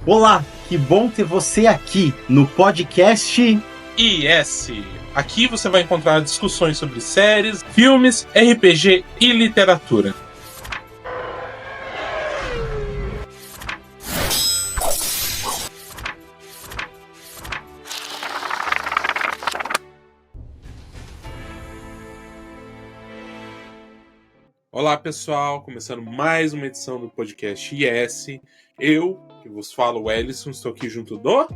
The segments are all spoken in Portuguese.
Olá, que bom ter você aqui no podcast IS. Aqui você vai encontrar discussões sobre séries, filmes, RPG e literatura. Olá pessoal, começando mais uma edição do podcast IS. Eu, que vos falo, Ellison, estou aqui junto do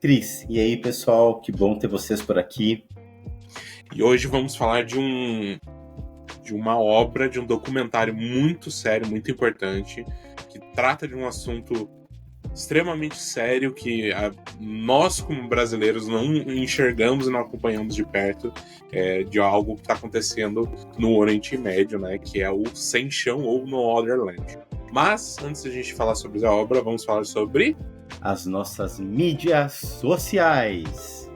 Cris. E aí, pessoal, que bom ter vocês por aqui. E hoje vamos falar de uma obra, de um documentário muito sério, muito importante, que trata de um assunto extremamente sério que nós, como brasileiros, não enxergamos e não acompanhamos de perto, de algo que está acontecendo no Oriente Médio, né, que é o Sem Chão ou No Other Land. Mas, antes de a gente falar sobre a obra, vamos falar sobre as nossas mídias sociais.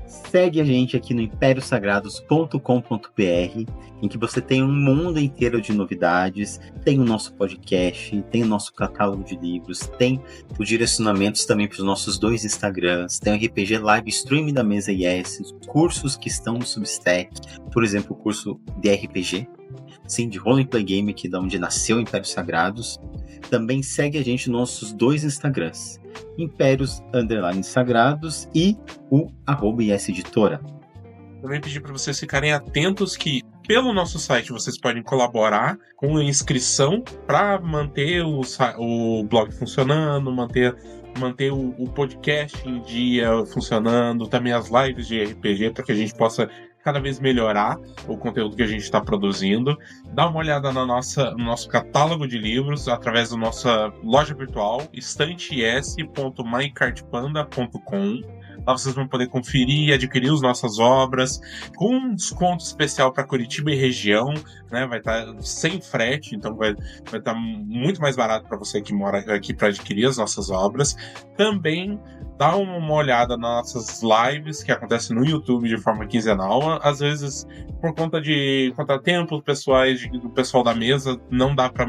Segue a gente aqui no impériosagrados.com.br, em que você tem um mundo inteiro de novidades, tem o nosso podcast, tem o nosso catálogo de livros, tem os direcionamentos também para os nossos 2 Instagrams, tem o RPG Live Stream da Mesa IS, os cursos que estão no Substack, por exemplo, o curso de RPG, sim, de Role Play Game, que é da onde nasceu o Impérios Sagrados. Também segue a gente nos nossos 2 Instagrams, Impérios_Sagrados e o @IS Editora. Também pedir para vocês ficarem atentos que pelo nosso site vocês podem colaborar com a inscrição para manter o blog funcionando, manter o podcast em dia funcionando, também as lives de RPG, para que a gente possa cada vez melhorar o conteúdo que a gente está produzindo. Dá uma olhada no nosso catálogo de livros através da nossa loja virtual, estantes.mycartpanda.com. Lá vocês vão poder conferir e adquirir as nossas obras com um desconto especial para Curitiba e região, né? Vai estar sem frete, então vai estar muito mais barato para você que mora aqui para adquirir as nossas obras. Também dá uma olhada nas nossas lives que acontecem no YouTube de forma quinzenal. Às vezes, por conta de contratempos pessoais do pessoal da mesa, não dá para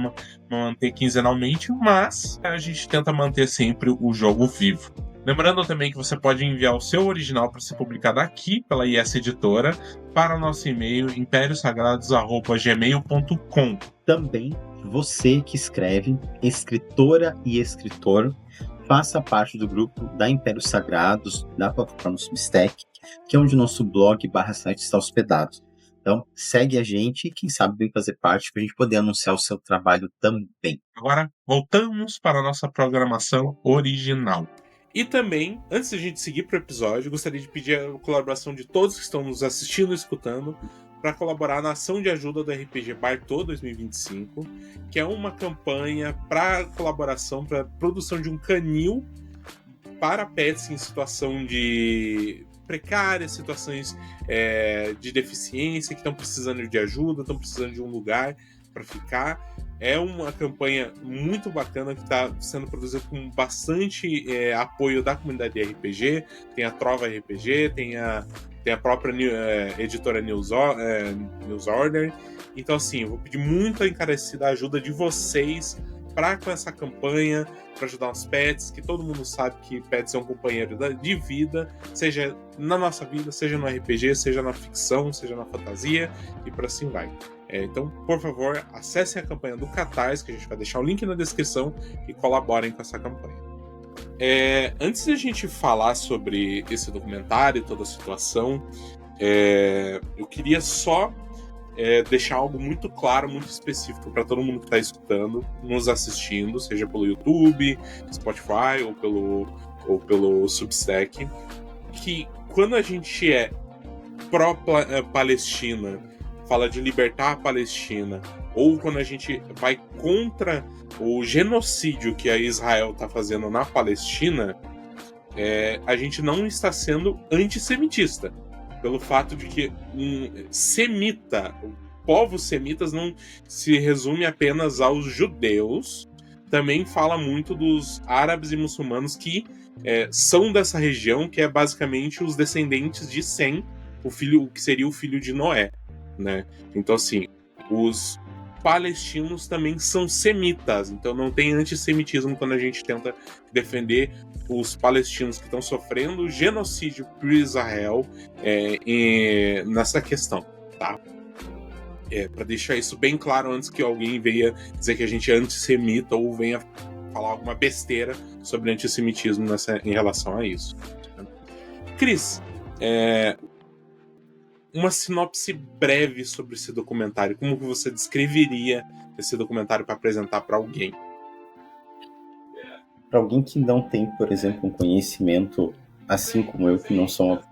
manter quinzenalmente, mas a gente tenta manter sempre o jogo vivo. Lembrando também que você pode enviar o seu original para ser publicado aqui pela IS Editora para o nosso e-mail impériosagrados@gmail.com. Também você que escreve, escritora e escritor, faça parte do grupo da Impérios Sagrados, da plataforma Substack, que é onde o nosso blog/site está hospedado. Então, segue a gente e quem sabe vem fazer parte para a gente poder anunciar o seu trabalho também. Agora, voltamos para a nossa programação original. E também, antes de a gente seguir para o episódio, gostaria de pedir a colaboração de todos que estão nos assistindo e escutando para colaborar na ação de ajuda do RPG Bartô 2025, que é uma campanha para colaboração, para produção de um canil para pets em situação de precárias, situações de deficiência, que estão precisando de ajuda, estão precisando de um lugar para ficar. É uma campanha muito bacana que está sendo produzida com bastante apoio da comunidade de RPG. Tem a Trova RPG, tem a própria editora News Order. Então, assim, eu vou pedir muito encarecida a ajuda de vocês para com essa campanha, para ajudar os pets, que todo mundo sabe que pets é um companheiro de vida, seja na nossa vida, seja no RPG, seja na ficção, seja na fantasia, e por assim vai. Então, por favor, acessem a campanha do Catarse, que a gente vai deixar o link na descrição, e colaborem com essa campanha. Antes de a gente falar sobre esse documentário e toda a situação, eu queria só deixar algo muito claro, muito específico para todo mundo que está escutando, nos assistindo, seja pelo YouTube, Spotify ou pelo Substack, que quando a gente é pró-Palestina, fala de libertar a Palestina, ou quando a gente vai contra o genocídio que a Israel está fazendo na Palestina, a gente não está sendo antissemitista. Pelo fato de que povos semitas não se resume apenas aos judeus, também fala muito dos árabes e muçulmanos que são dessa região, que é basicamente os descendentes de Sem, o que seria o filho de Noé, né? Então, assim, os palestinos também são semitas, então não tem antissemitismo quando a gente tenta defender os palestinos que estão sofrendo genocídio por Israel nessa questão, tá? Para deixar isso bem claro antes que alguém venha dizer que a gente é antissemita ou venha falar alguma besteira sobre antissemitismo em relação a isso. Cris, uma sinopse breve sobre esse documentário. Como que você descreveria esse documentário para apresentar para alguém? Para alguém que não tem, por exemplo, um conhecimento, assim como eu, que não sou uma...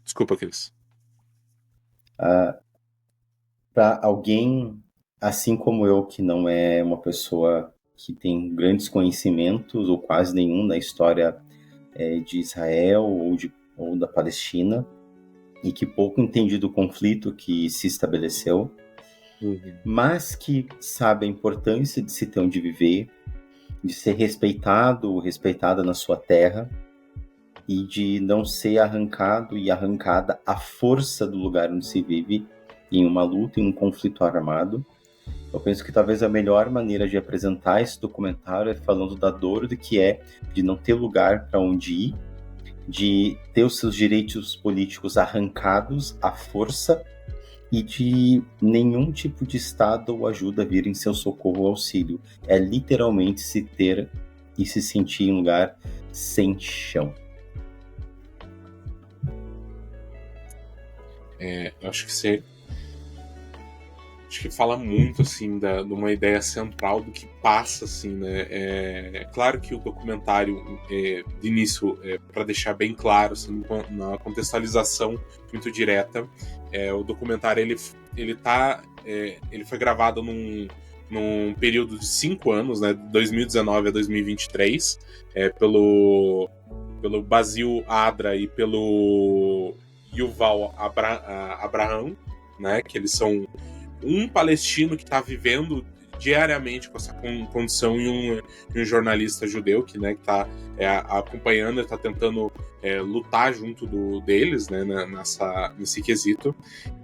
Desculpa, Cris. Para alguém, assim como eu, que não é uma pessoa que tem grandes conhecimentos, ou quase nenhum, na história de Israel ou da Palestina, e que pouco entende do conflito que se estabeleceu, mas que sabe a importância de se ter onde viver, de ser respeitado ou respeitada na sua terra, e de não ser arrancado e arrancada à força do lugar onde se vive, em uma luta, em um conflito armado. Eu penso que talvez a melhor maneira de apresentar esse documentário é falando da dor do que é de não ter lugar para onde ir, de ter os seus direitos políticos arrancados à força e de nenhum tipo de Estado ou ajuda vir em seu socorro ou auxílio. É literalmente se ter e se sentir em um lugar sem chão. Acho que fala muito, assim, de uma ideia central do que passa, assim, né? É claro que o documentário, de início, para deixar bem claro, assim, na contextualização muito direta, o documentário, ele foi gravado num período de 5 anos, né? De 2019 a 2023, pelo Basil Adra e pelo Yuval Abraham, né? Que eles são um palestino que está vivendo diariamente com essa condição e um jornalista judeu que está acompanhando e está tentando lutar junto deles, né, nesse quesito,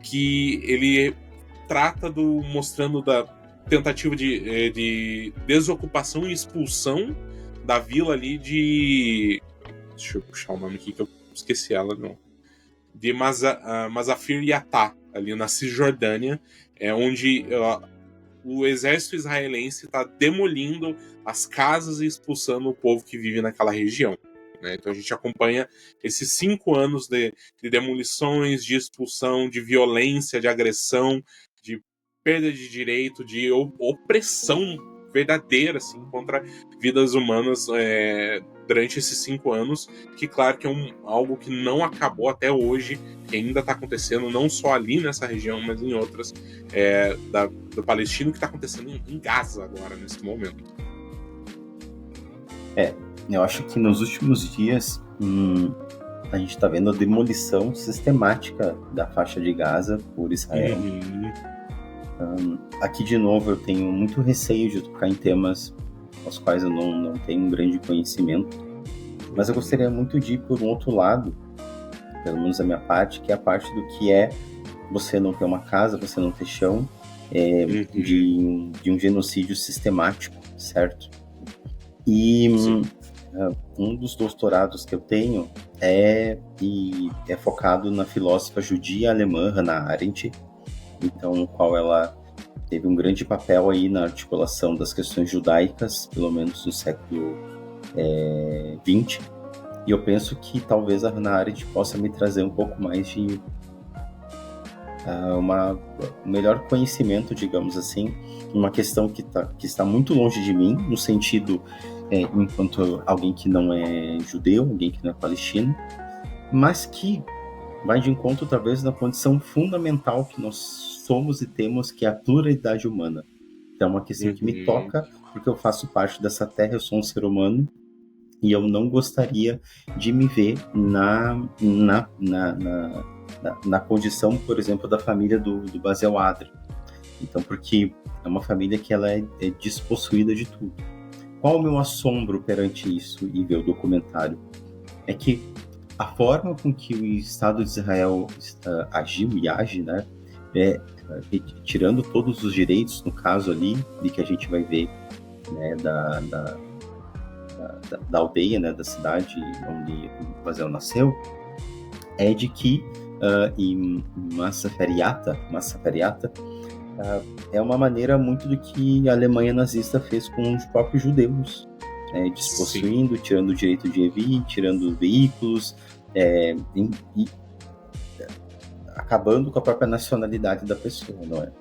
que ele trata mostrando da tentativa de desocupação e expulsão da vila ali de... Deixa eu puxar o nome aqui que eu esqueci ela, não. De Mazafir Yattah, ali na Cisjordânia, onde o exército israelense está demolindo as casas e expulsando o povo que vive naquela região, né? Então a gente acompanha esses 5 anos de demolições, de expulsão, de violência, de agressão, de perda de direito, de opressão verdadeira, assim, contra vidas humanas durante esses 5 anos, que claro que é algo que não acabou até hoje, que ainda está acontecendo, não só ali nessa região, mas em outras do Palestino, que está acontecendo em Gaza agora, nesse momento. Eu acho que nos últimos dias a gente está vendo a demolição sistemática da faixa de Gaza por Israel. Aqui, de novo, eu tenho muito receio de tocar em temas aos quais eu não tenho um grande conhecimento, mas eu gostaria muito de ir por um outro lado, pelo menos da minha parte, que é a parte do que é você não ter uma casa, você não ter chão, de um genocídio sistemático, certo? E um dos doutorados que eu tenho é focado na filósofa judia alemã Hannah Arendt, então, no qual ela teve um grande papel aí na articulação das questões judaicas, pelo menos no século XX, e eu penso que talvez a Hannah Arendt possa me trazer um pouco mais de um melhor conhecimento, digamos assim, uma questão que está muito longe de mim, no sentido, enquanto alguém que não é judeu, alguém que não é palestino, mas que vai de encontro, talvez, na condição fundamental que nós somos e temos, que é a pluralidade humana. Então, é uma questão que me toca, porque eu faço parte dessa terra, eu sou um ser humano, e eu não gostaria de me ver na condição, por exemplo, da família do Basil Adra. Então, porque é uma família que ela é despossuída de tudo. Qual o meu assombro perante isso e ver o documentário? é que a forma com que o Estado de Israel agiu e age, né, tirando todos os direitos, no caso ali, de que a gente vai ver, né, da aldeia, né, da cidade onde o Israel nasceu, é de que em Massa Feriata, é uma maneira muito do que a Alemanha nazista fez com os próprios judeus, despossuindo, tirando o direito de vir, tirando veículos, e acabando com a própria nacionalidade da pessoa, não é?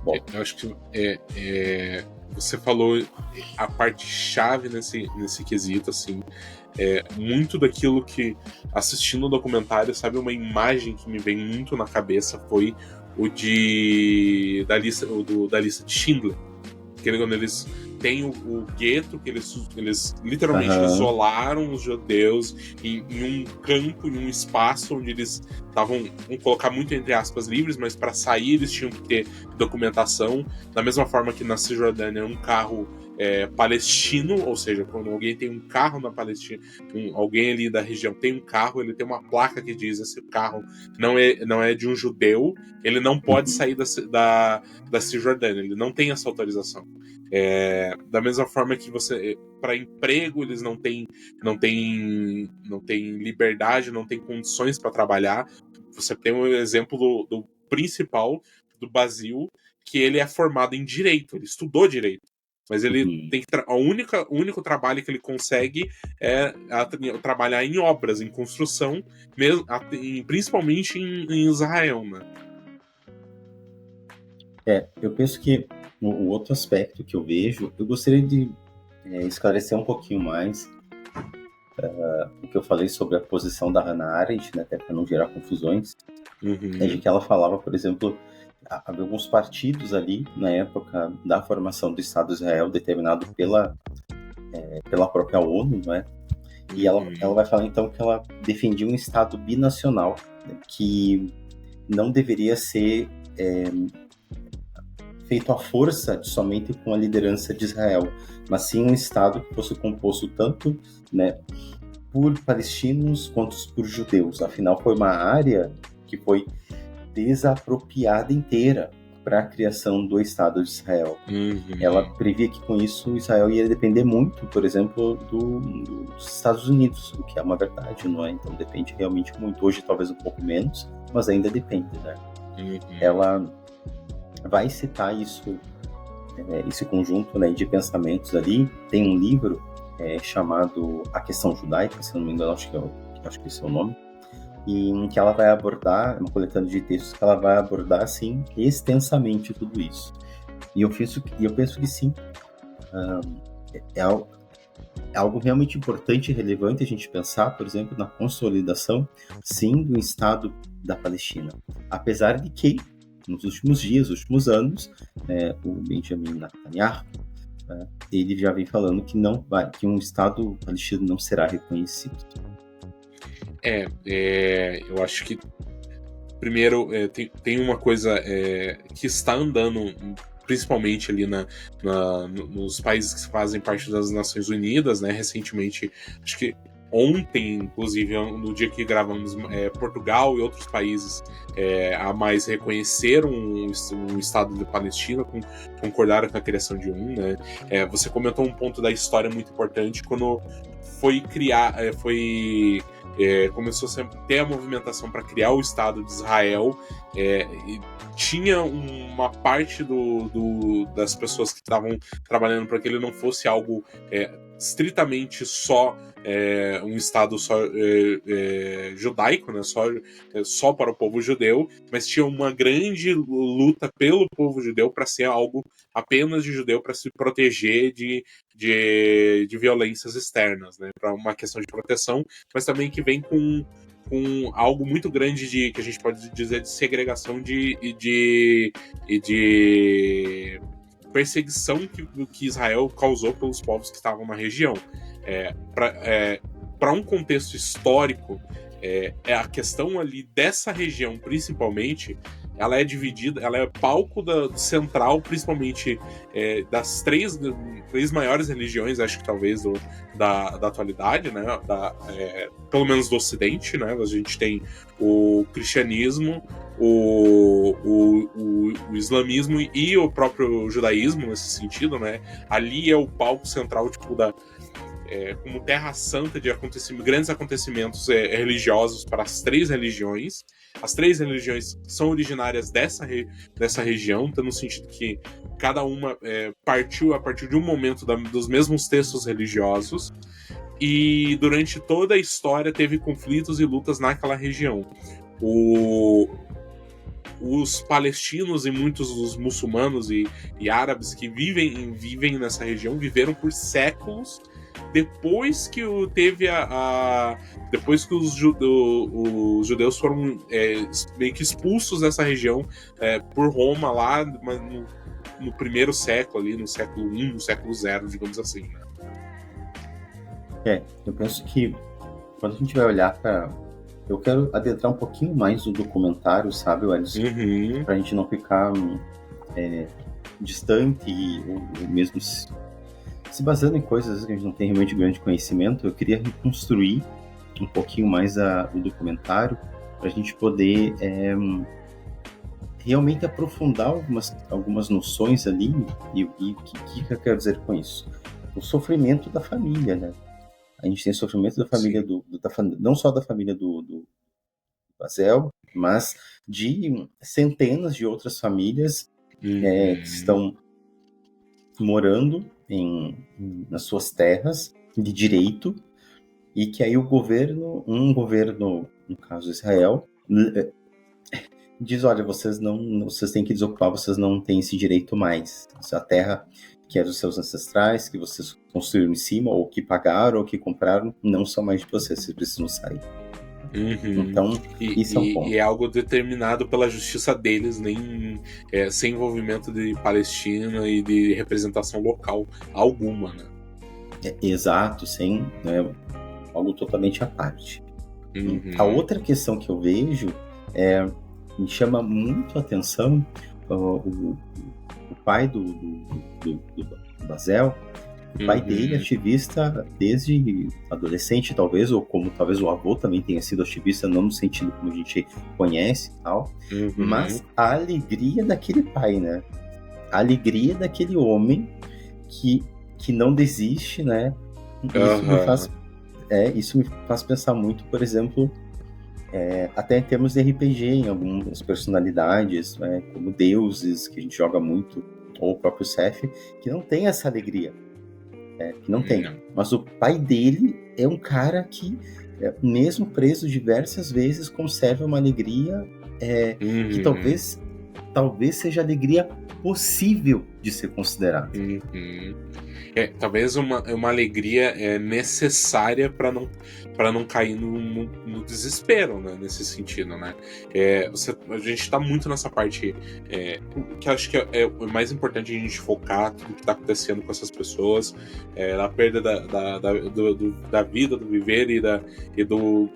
Bom, eu acho que você falou a parte chave nesse quesito, assim. Muito daquilo que, assistindo o documentário, sabe, uma imagem que me vem muito na cabeça foi da lista de Schindler. Quando eles têm o gueto, que eles literalmente isolaram os judeus em um campo, em um espaço onde eles estavam, vamos colocar muito entre aspas, livres, mas para sair eles tinham que ter documentação. Da mesma forma que na Cisjordânia, um carro palestino, ou seja, quando alguém tem um carro na Palestina, alguém ali da região tem um carro, ele tem uma placa que diz: esse carro não é de um judeu, ele não pode sair da Cisjordânia, ele não tem essa autorização. Da mesma forma que para emprego, eles não têm liberdade, não têm condições para trabalhar. Você tem um exemplo do principal do Basil, que ele é formado em direito, ele estudou direito, mas ele tem que o único trabalho que ele consegue é trabalhar em obras, em construção, mesmo, principalmente em Israel, né? Eu penso que o outro aspecto que eu vejo, eu gostaria de esclarecer um pouquinho mais o que eu falei sobre a posição da Hannah Arendt, né, até para não gerar confusões, de que ela falava, por exemplo, havia alguns partidos ali, na época da formação do Estado de Israel, determinado pela própria ONU, não é? E ela vai falar, então, que ela defendia um Estado binacional, né, que não deveria ser feito à força somente com a liderança de Israel, mas sim um Estado que fosse composto tanto, né, por palestinos quanto por judeus. Afinal, foi uma área que foi desapropriada inteira para a criação do Estado de Israel. Ela previa que com isso Israel ia depender muito, por exemplo, dos Estados Unidos, o que é uma verdade, não é? Então depende realmente muito. Hoje talvez um pouco menos, mas ainda depende, né? Ela vai citar isso, esse conjunto, né, de pensamentos ali. Tem um livro chamado A Questão Judaica, se não me engano, acho que esse é o nome, e em que ela vai abordar, uma coletânea de textos que ela vai abordar, assim, extensamente tudo isso. E eu penso que sim, é algo realmente importante e relevante a gente pensar, por exemplo, na consolidação, sim, do Estado da Palestina. Apesar de que, nos últimos dias, últimos anos, o Benjamin Netanyahu, ele já vem falando que um Estado palestino não será reconhecido. Eu acho que primeiro tem uma coisa que está andando principalmente ali nos países que fazem parte das Nações Unidas, né? Recentemente, acho que ontem, inclusive, no dia que gravamos, Portugal e outros países a mais reconheceram um Estado de Palestina, concordaram com a criação de um, né? Você comentou um ponto da história muito importante, quando foi começou a ter a movimentação para criar o Estado de Israel, e tinha uma parte das pessoas que estavam trabalhando para que ele não fosse algo estritamente só um Estado só judaico, né? Só para o povo judeu, mas tinha uma grande luta pelo povo judeu para ser algo apenas de judeu, para se proteger de violências externas, né? Para uma questão de proteção, mas também que vem com algo muito grande que a gente pode dizer de segregação e de perseguição que Israel causou pelos povos que estavam na região. Para um contexto histórico, a questão ali dessa região, principalmente, ela é dividida, ela é palco central, principalmente das três maiores religiões, acho que talvez da atualidade, né? Pelo menos do Ocidente, né? A gente tem o cristianismo, o islamismo e o próprio judaísmo nesse sentido, né? Ali é o palco central, tipo, como terra santa de grandes acontecimentos religiosos para as três religiões. As três religiões são originárias dessa região, então no sentido que cada uma partiu a partir de um momento dos mesmos textos religiosos, e durante toda a história teve conflitos e lutas naquela região. Os palestinos e muitos dos muçulmanos e árabes que vivem nessa região viveram por séculos depois que depois que os judeus foram meio que expulsos dessa região por Roma lá no primeiro século ali, no século I, no século 0, digamos assim, né? Eu penso que quando a gente vai olhar para... Eu quero adentrar um pouquinho mais no documentário, sabe, Alisson? Uhum. Pra gente não ficar distante ou mesmo se baseando em coisas que a gente não tem realmente grande conhecimento. Eu queria reconstruir um pouquinho mais o documentário para a gente poder realmente aprofundar algumas noções ali. E o que eu quero dizer com isso? O sofrimento da família, né? A gente tem sofrimento da família não só da família do Bazel, mas de centenas de outras famílias que estão morando nas suas terras de direito, e que aí um governo, no caso Israel, diz: olha, vocês têm que desocupar, vocês não têm esse direito mais. Essa terra que é dos seus ancestrais, que vocês construíram em cima, ou que pagaram, ou que compraram, não são mais de vocês precisam sair. Uhum. Então, isso é um ponto. E é algo determinado pela justiça deles, nem sem envolvimento de Palestina e de representação local alguma, né? Exato, sem algo totalmente à parte. Uhum. A outra questão que eu vejo me chama muito a atenção. O pai do Bazel, o pai dele é ativista desde adolescente, talvez, ou como talvez o avô também tenha sido ativista, não no sentido como a gente conhece e tal, mas a alegria daquele pai, né? A alegria daquele homem que não desiste, né? Isso me faz pensar muito, por exemplo, até em termos de RPG, em algumas personalidades, né, como deuses, que a gente joga muito, ou o próprio Seth, que não tem essa alegria. Que não tem. Mas o pai dele é um cara que, mesmo preso diversas vezes, conserva uma alegria que talvez seja a alegria possível de ser considerada. Talvez uma alegria necessária para não cair no desespero, né, nesse sentido, né? A gente está muito nessa parte que acho que é o mais importante a gente focar tudo que está acontecendo com essas pessoas, a perda da vida, do viver e do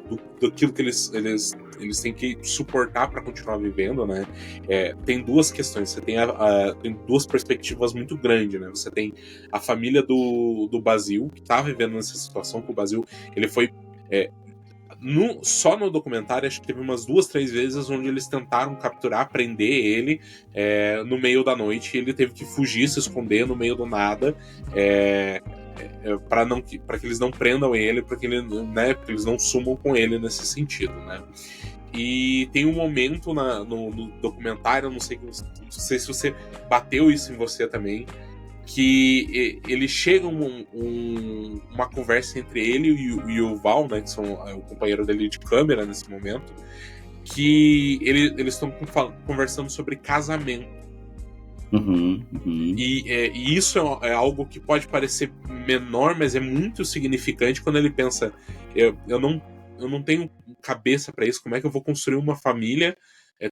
aquilo que eles têm que suportar para continuar vivendo, né? Tem duas questões. Você tem tem duas perspectivas muito grandes, né? Você tem a família do Basil, que tá vivendo nessa situação, que o Basil, ele foi só no documentário, acho que teve umas 2, 3 vezes onde eles tentaram capturar, prender ele no meio da noite, e ele teve que fugir, se esconder no meio do nada, para que eles não prendam ele, para que eles não sumam com ele nesse sentido, né? E tem um momento no documentário, não sei se você bateu isso em você também, que ele chega uma conversa entre ele e o Val, né, que são o companheiro dele de câmera nesse momento, que eles estão conversando sobre casamento. E isso é algo que pode parecer menor, mas é muito significante quando ele pensa: eu não tenho cabeça para isso, como é que eu vou construir uma família,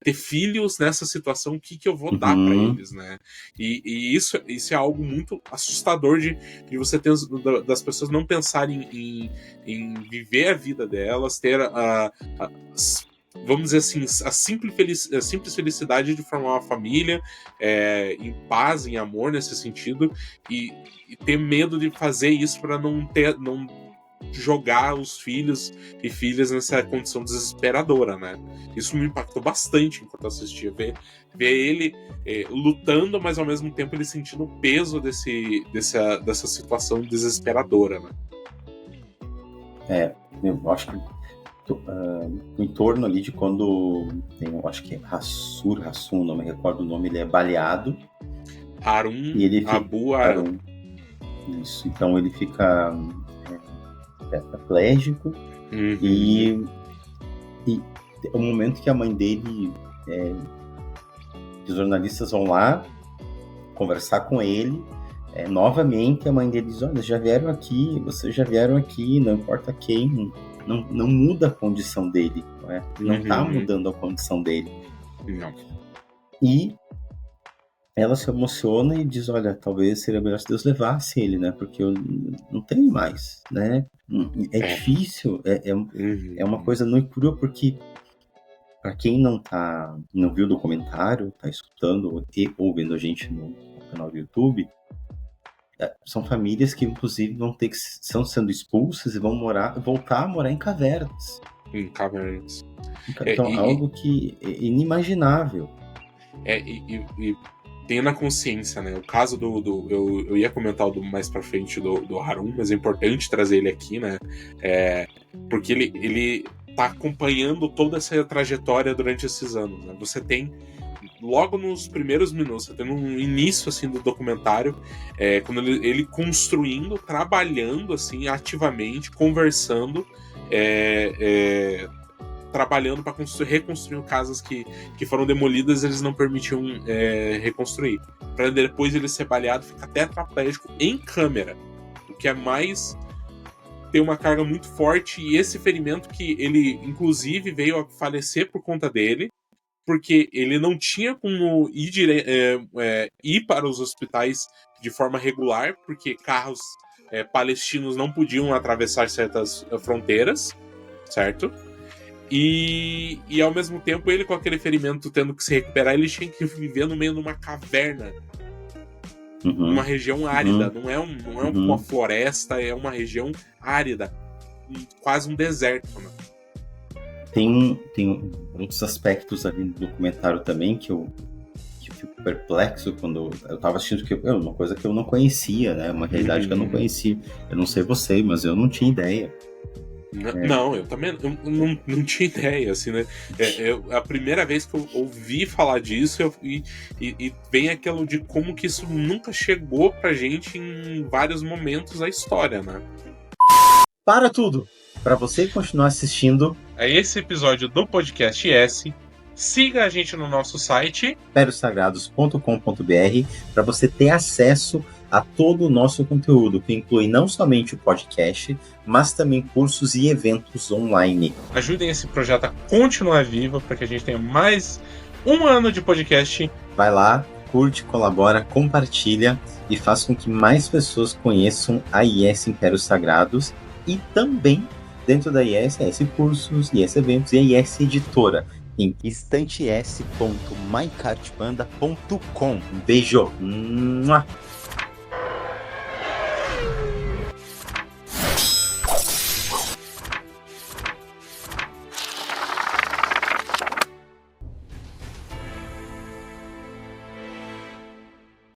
ter filhos nessa situação, o que eu vou dar para eles, né? E isso é algo muito assustador de você ter, das pessoas não pensarem em viver a vida delas, ter vamos dizer assim, a simples felicidade de formar uma família, em paz, em amor nesse sentido, e ter medo de fazer isso para não jogar os filhos e filhas nessa condição desesperadora, né? Isso me impactou bastante enquanto eu assistia. Ver ele lutando, mas ao mesmo tempo ele sentindo o peso dessa situação desesperadora, né? Eu acho que em torno ali de quando tem, eu acho que é Hassun, não me recordo o nome, ele é baleado. Harun, e ele Abu Harun. Isso, então ele fica tetraplégico. E o momento que a mãe dele, os jornalistas vão lá conversar com ele, novamente a mãe dele diz: olha, vocês já vieram aqui, não importa quem, não muda a condição dele, não está mudando a condição dele. Não. E ela se emociona e diz: olha, talvez seria melhor se Deus levasse ele, né? Porque eu não tenho mais, né? Difícil, é uma coisa muito crua, porque para quem não viu o documentário, tá escutando e ouvindo a gente no canal do YouTube, são famílias que inclusive estão sendo expulsas e vão voltar a morar em cavernas. Em cavernas. Então, algo que é inimaginável. E tenha na consciência, né? O caso eu ia comentar mais pra frente do Harun, mas é importante trazer ele aqui, né? Porque ele tá acompanhando toda essa trajetória durante esses anos, né? Você tem, logo nos primeiros minutos, você tem um início, assim, do documentário, quando ele construindo, trabalhando, assim, ativamente, conversando, trabalhando para reconstruir casas que foram demolidas, eles não permitiam reconstruir. Para depois ele ser baleado, ficar tetraplégico em câmera. O que é mais... tem uma carga muito forte, e esse ferimento que ele, inclusive, veio a falecer por conta dele, porque ele não tinha como ir para os hospitais de forma regular, porque carros palestinos não podiam atravessar certas fronteiras, certo? E ao mesmo tempo, ele com aquele ferimento tendo que se recuperar, ele tinha que viver no meio de uma caverna. Uma região árida. Não é uma floresta, é uma região árida. Quase um deserto, né? Tem outros aspectos ali no documentário também que eu fico perplexo quando eu tava assistindo, que uma coisa que eu não conhecia, né? Uma realidade que eu não conhecia. Eu não sei você, mas eu não tinha ideia. Não, eu também não tinha ideia, assim, né? A primeira vez que eu ouvi falar disso, e vem aquilo de como que isso nunca chegou pra gente em vários momentos da história, né? Para tudo! Para você continuar assistindo esse episódio do Podcast S, siga a gente no nosso site imperiosagrados.com.br para você ter acesso a todo o nosso conteúdo, que inclui não somente o podcast, mas também cursos e eventos online. Ajudem esse projeto a continuar vivo, para que a gente tenha mais um ano de podcast. Vai lá, curte, colabora, compartilha e faça com que mais pessoas conheçam a IS Impérios Sagrados, e também dentro da IS Cursos, IS Eventos e a IS Editora em estantes.mycartbanda.com. Um beijo!